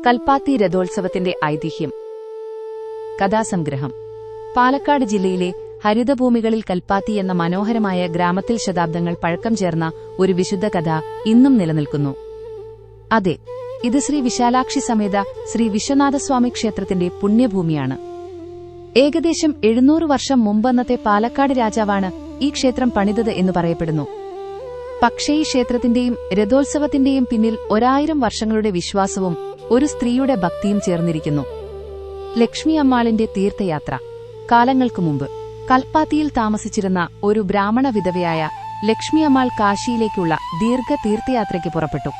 കൽപ്പാത്തി രഥോത്സവത്തിന്റെ ഐതിഹ്യം. കഥാസംഗ്രഹം. പാലക്കാട് ജില്ലയിലെ ഹരിതഭൂമികളിൽ കൽപ്പാത്തി എന്ന മനോഹരമായ ഗ്രാമത്തിൽ ശതാബ്ദങ്ങൾ പഴക്കം ചേർന്ന ഒരു വിശുദ്ധ കഥ ഇന്നും നിലനിൽക്കുന്നു. അതെ, ഇത് ശ്രീ വിശാലാക്ഷി സമേത ശ്രീ വിശ്വനാഥസ്വാമി ക്ഷേത്രത്തിന്റെ പുണ്യഭൂമിയാണ്. ഏകദേശം 700 വർഷം മുമ്പന്നത്തെ പാലക്കാട് രാജാവാണ് ഈ ക്ഷേത്രം പണിതത് എന്ന് പറയപ്പെടുന്നു. പക്ഷേ ഈ ക്ഷേത്രത്തിന്റെയും രഥോത്സവത്തിന്റെയും പിന്നിൽ 1000 വർഷങ്ങളുടെ വിശ്വാസവും ഒരു സ്ത്രീയുടെ ഭക്തിയും ചേർന്നിരിക്കുന്നു. ലക്ഷ്മി അമ്മാളിന്റെ തീർത്ഥയാത്ര. കാലങ്ങൾക്കു മുമ്പ് കൽപ്പാത്തിയിൽ താമസിച്ചിരുന്ന ഒരു ബ്രാഹ്മണ വിധവയായ ലക്ഷ്മി അമ്മാൾ കാശിയിലേക്കുള്ള ദീർഘ തീർത്ഥയാത്രയ്ക്ക് പുറപ്പെട്ടു.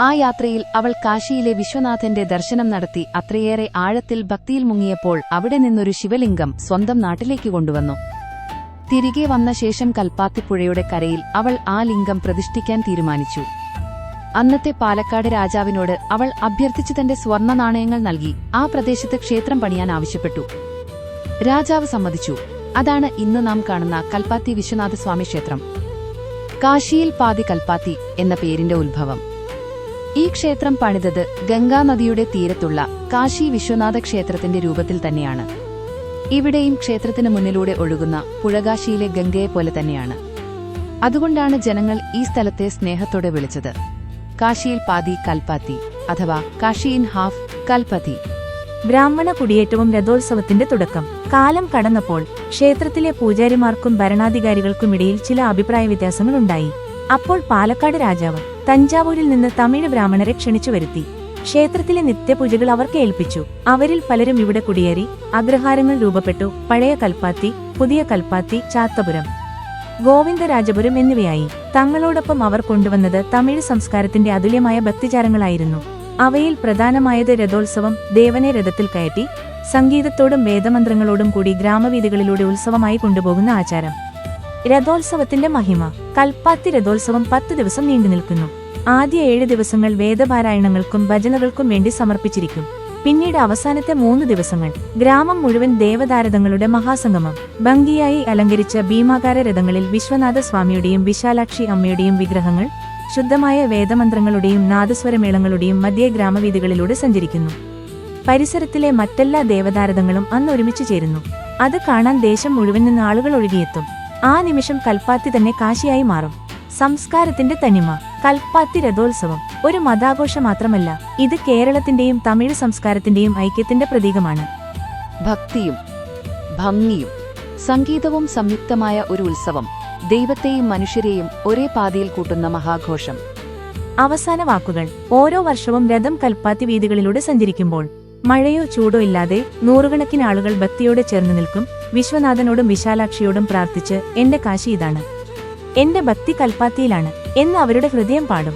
ആ യാത്രയിൽ അവൾ കാശിയിലെ വിശ്വനാഥന്റെ ദർശനം നടത്തി അത്രയേറെ ആഴത്തിൽ ഭക്തിയിൽ മുങ്ങിയപ്പോൾ അവിടെ നിന്നൊരു ശിവലിംഗം സ്വന്തം നാട്ടിലേക്ക് കൊണ്ടുവന്നു. തിരികെ വന്ന ശേഷം കൽപ്പാത്തിപ്പുഴയുടെ കരയിൽ അവൾ ആ ലിംഗം പ്രതിഷ്ഠിക്കാൻ തീരുമാനിച്ചു. അന്നത്തെ പാലക്കാട് രാജാവിനോട് അവൾ അഭ്യർത്ഥിച്ച് തന്റെ സ്വർണ്ണ നാണയങ്ങൾ നൽകി ആ പ്രദേശത്ത് ക്ഷേത്രം പണിയാൻ ആവശ്യപ്പെട്ടു. രാജാവ് സമ്മതിച്ചു. അതാണ് ഇന്ന് നാം കാണുന്ന കൽപ്പാത്തി വിശ്വനാഥസ്വാമി ക്ഷേത്രം. കാശിയിൽ പാതി കൽപ്പാത്തി എന്ന പേരിന്റെ ഉത്ഭവം. ഈ ക്ഷേത്രം പണിതത് ഗംഗാനദിയുടെ തീരത്തുള്ള കാശി വിശ്വനാഥ ക്ഷേത്രത്തിന്റെ രൂപത്തിൽ തന്നെയാണ്. ഇവിടെയും ക്ഷേത്രത്തിന് മുന്നിലൂടെ ഒഴുകുന്ന പുഴകാശിയിലെ ഗംഗയെപ്പോലെ തന്നെയാണ്. അതുകൊണ്ടാണ് ജനങ്ങൾ ഈ സ്ഥലത്തെ സ്നേഹത്തോടെ വിളിച്ചത് കാശിയിൽ പാതി കൽപ്പാത്തി അഥവാ കാശി ഇൻ ഹാഫ് കൽപ്പത്തി. ബ്രാഹ്മണ കുടിയേറ്റവും രഥോത്സവത്തിന്റെ തുടക്കം. കാലം കടന്നപ്പോൾ ക്ഷേത്രത്തിലെ പൂജാരിമാർക്കും ഭരണാധികാരികൾക്കുമിടയിൽ ചില അഭിപ്രായ വ്യത്യാസങ്ങളുണ്ടായി. അപ്പോൾ പാലക്കാട് രാജാവ് തഞ്ചാവൂരിൽ നിന്ന് തമിഴ് ബ്രാഹ്മണരെ ക്ഷണിച്ചു വരുത്തി. ക്ഷേത്രത്തിലെ നിത്യപൂജകൾ അവർക്ക് ഏൽപ്പിച്ചു. അവരിൽ പലരും ഇവിടെ കുടിയേറി. അഗ്രഹാരങ്ങൾ രൂപപ്പെട്ടു. പഴയ കൽപ്പാത്തി, പുതിയ കൽപ്പാത്തി, ചാത്തപുരം, ഗോവിന്ദരാജപുരം എന്നിവയായി. തങ്ങളോടൊപ്പം അവർ കൊണ്ടുവന്നത് തമിഴ് സംസ്കാരത്തിന്റെ അതുല്യമായ ഭക്തിചാരങ്ങളായിരുന്നു. അവയിൽ പ്രധാനമായത് രഥോത്സവം. ദേവനെ രഥത്തിൽ കയറ്റി സംഗീതത്തോടും വേദമന്ത്രങ്ങളോടും കൂടി ഗ്രാമവീഥികളിലൂടെ ഉത്സവമായി കൊണ്ടുപോകുന്ന ആചാരം. രഥോത്സവത്തിന്റെ മഹിമ. കൽപ്പാത്തി രഥോത്സവം 10 ദിവസം നീണ്ടുനിൽക്കുന്നു. ആദ്യ 7 ദിവസങ്ങൾ വേദപാരായണങ്ങൾക്കും ഭജനകൾക്കും വേണ്ടി സമർപ്പിച്ചിരിക്കും. പിന്നീട് അവസാനത്തെ 3 ദിവസങ്ങൾ ഗ്രാമം മുഴുവൻ ദേവതാരഥങ്ങളുടെ മഹാസംഗമം. ഭംഗിയായി അലങ്കരിച്ച ഭീമാകാര രഥങ്ങളിൽ വിശ്വനാഥസ്വാമിയുടെയും വിശാലാക്ഷി അമ്മയുടെയും വിഗ്രഹങ്ങൾ ശുദ്ധമായ വേദമന്ത്രങ്ങളുടെയും നാദസ്വരമേളങ്ങളുടെയും മധ്യേ ഗ്രാമവീഥികളിലൂടെ സഞ്ചരിക്കുന്നു. പരിസരത്തിലെ മറ്റെല്ലാ ദേവതാരഥങ്ങളും അന്ന് ഒരുമിച്ച് ചേരുന്നു. അത് കാണാൻ ദേശം മുഴുവൻ നിന്ന് ആളുകൾ ഒഴുകിയെത്തും. ആ നിമിഷം കൽപ്പാത്തി തന്നെ കാശിയായി മാറും. സംസ്കാരത്തിന്റെ തനിമ. കൽപ്പാത്തി രഥോത്സവം ഒരു മതാഘോഷ മാത്രമല്ല, ഇത് കേരളത്തിന്റെയും തമിഴ് സംസ്കാരത്തിന്റെയും ഐക്യത്തിന്റെ പ്രതീകമാണ്. ഭക്തിയും ഭംഗിയും സംഗീതവും സംയുക്തമായ ഒരു ഉത്സവം. ദൈവത്തെയും മനുഷ്യരെയും ഒരേ പാതയിൽ കൂട്ടുന്ന മഹാഘോഷം. അവസാന വാക്കുകൾ. ഓരോ വർഷവും രഥം കൽപ്പാത്തി വീഥികളിലൂടെ സഞ്ചരിക്കുമ്പോൾ മഴയോ ചൂടോ ഇല്ലാതെ നൂറുകണക്കിന് ആളുകൾ ഭക്തിയോടെ ചേർന്ന് നിൽക്കും. വിശ്വനാഥനോടും വിശാലാക്ഷിയോടും പ്രാർത്ഥിച്ച് എന്റെ കാശി ഇതാണ്, എന്റെ ഭക്തി കൽപ്പാത്തിയിലാണ് എന്ന് അവരുടെ ഹൃദയം പാടും.